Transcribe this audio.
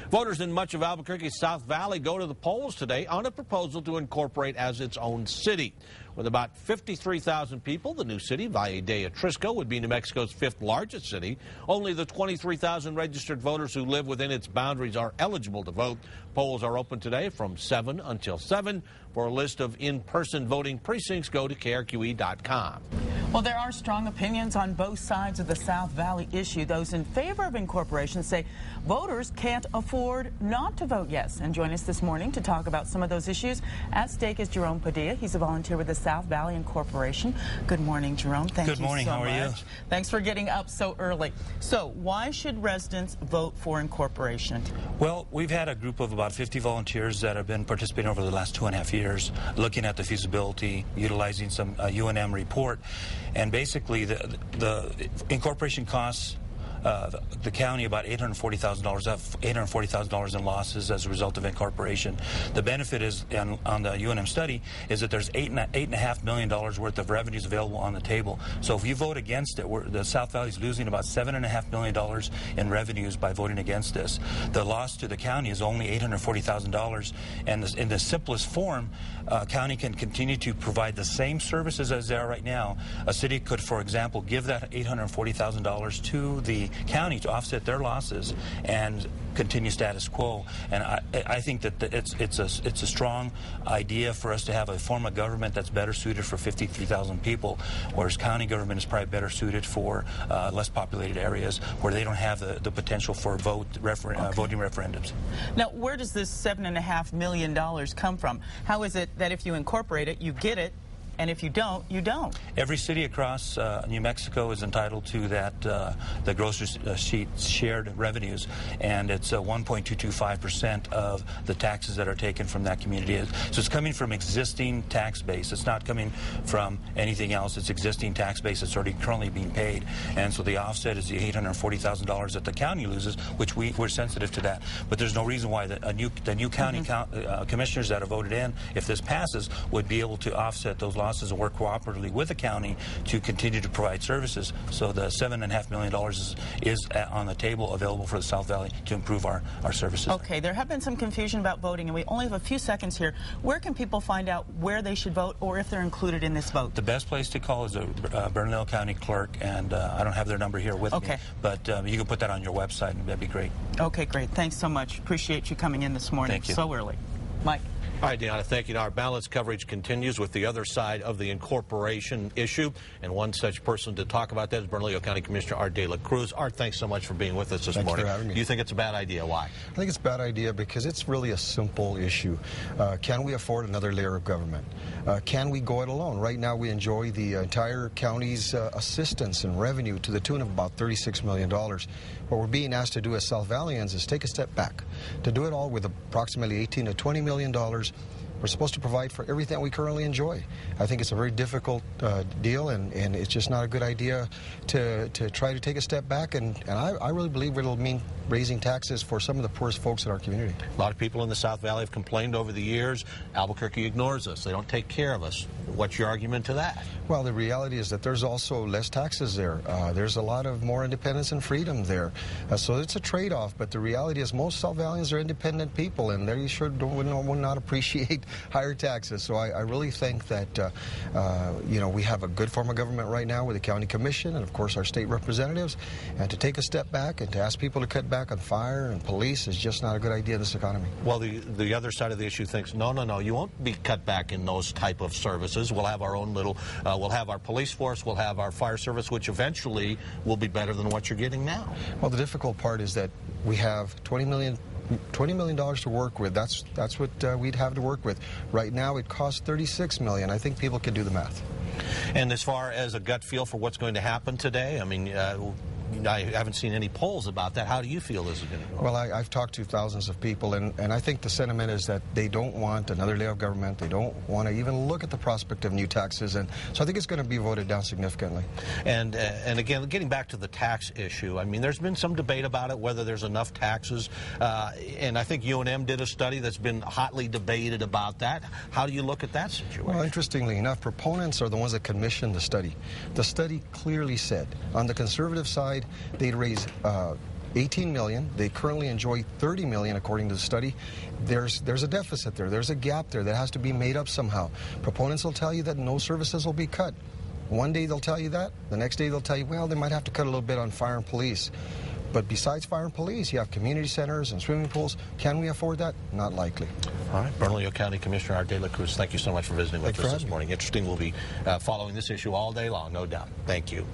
Voters in much of Albuquerque's South Valley go to the polls today on a proposal to incorporate as its own city. With about 53,000 people, the new city, Valle de Atrisco, would be New Mexico's fifth largest city. Only the 23,000 registered voters who live within its boundaries are eligible to vote. Polls are open today from 7 until 7. For a list of in-person voting precincts, go to KRQE.com. Well, there are strong opinions on both sides of the South Valley issue. Those in favor of incorporation say voters can't afford not to vote yes. And join us this morning to talk about some of those issues. At stake is Jerome Padilla. He's a volunteer with the South Valley Incorporation. Good morning, Jerome. Thank you so much. Good morning. How are you? Thanks for getting up so early. So, why should residents vote for incorporation? Well, we've had a group of about 50 volunteers that have been participating over the last 2.5 years, looking at the feasibility, utilizing some UNM report, and basically the incorporation costs the county about $840,000 in losses as a result of incorporation. The benefit is, on the UNM study, is that there's $8.5 million worth of revenues available on the table. So if you vote against it, the South Valley is losing about $7.5 million in revenues by voting against this. The loss to the county is only $840,000, and in the simplest form, county can continue to provide the same services as they are right now. A city could, for example, give that $840,000 to the county to offset their losses and continue status quo. And I think that it's a strong idea for us to have a form of government that's better suited for 53,000 people, whereas county government is probably better suited for less populated areas where they don't have the potential for voting referendums. Now, where does this $7.5 million come from? How is it that if you incorporate it, you get it, and if you don't, you don't? Every city across New Mexico is entitled to that, the gross sheet shared revenues, and it's 1.225% of the taxes that are taken from that community. So it's coming from existing tax base. It's not coming from anything else. It's existing tax base that's already currently being paid. And so the offset is the $840,000 that the county loses, which we're sensitive to that. But there's no reason why the new county commissioners that are voted in, if this passes, would be able to offset those losses and work cooperatively with the county to continue to provide services. So the $7.5 million is on the table, available for the South Valley to improve our services. Okay, there have been some confusion about voting, and we only have a few seconds here. Where can people find out where they should vote or if they're included in this vote? The best place to call is the Bernalillo County Clerk, and I don't have their number here with me, but you can put that on your website, and that'd be great. Okay, great. Thanks so much. Appreciate you coming in this morning. Thank you. So early. Mike. All right, Deanna, thank you. Now, our balance coverage continues with the other side of the incorporation issue, and one such person to talk about that is Bernalillo County Commissioner Art De La Cruz. Art, thanks so much for being with us this morning. Thanks for having me. Do you think it's a bad idea? Why? I think it's a bad idea because it's really a simple issue. Can we afford another layer of government? Can we go it alone? Right now, we enjoy the entire county's assistance and revenue to the tune of about $36 million. What we're being asked to do as South Valleyans is take a step back. To do it all with approximately $18 to $20 million, we're supposed to provide for everything we currently enjoy. I think it's a very difficult deal, and it's just not a good idea to try to take a step back, and I really believe it'll mean raising taxes for some of the poorest folks in our community. A lot of people in the South Valley have complained over the years. Albuquerque ignores us. They don't take care of us. What's your argument to that? Well, the reality is that there's also less taxes there. There's a lot of more independence and freedom there. So it's a trade-off, but the reality is most South Valleyans are independent people, and they sure would not appreciate higher taxes. So I really think that we have a good form of government right now with the county commission and, of course, our state representatives, and to take a step back and to ask people to cut back on fire and police is just not a good idea in this economy. Well, the other side of the issue thinks, no, you won't be cut back in those type of services. We'll have our own little, we'll have our police force, we'll have our fire service, which eventually will be better than what you're getting now. Well, the difficult part is that we have $20 million to work with. That's what we'd have to work with. Right now, it costs $36 million. I think people can do the math. And as far as a gut feel for what's going to happen today, I mean, I haven't seen any polls about that. How do you feel this is going to go? Well, I've talked to thousands of people, and I think the sentiment is that they don't want another layer of government. They don't want to even look at the prospect of new taxes, and so I think it's going to be voted down significantly. And again, getting back to the tax issue, I mean, there's been some debate about it, whether there's enough taxes, and I think UNM did a study that's been hotly debated about that. How do you look at that situation? Well, interestingly enough, proponents are the ones that commissioned the study. The study clearly said, on the conservative side, they'd raise 18 million. They currently enjoy 30 million, according to the study. There's a deficit there. There's a gap there that has to be made up somehow. Proponents will tell you that no services will be cut. One day they'll tell you that. The next day they'll tell you, well, they might have to cut a little bit on fire and police. But besides fire and police, you have community centers and swimming pools. Can we afford that? Not likely. All right. Bernalillo County Commissioner Art De La Cruz, thank you so much for visiting with us this morning. Interesting. We'll be following this issue all day long, no doubt. Thank you.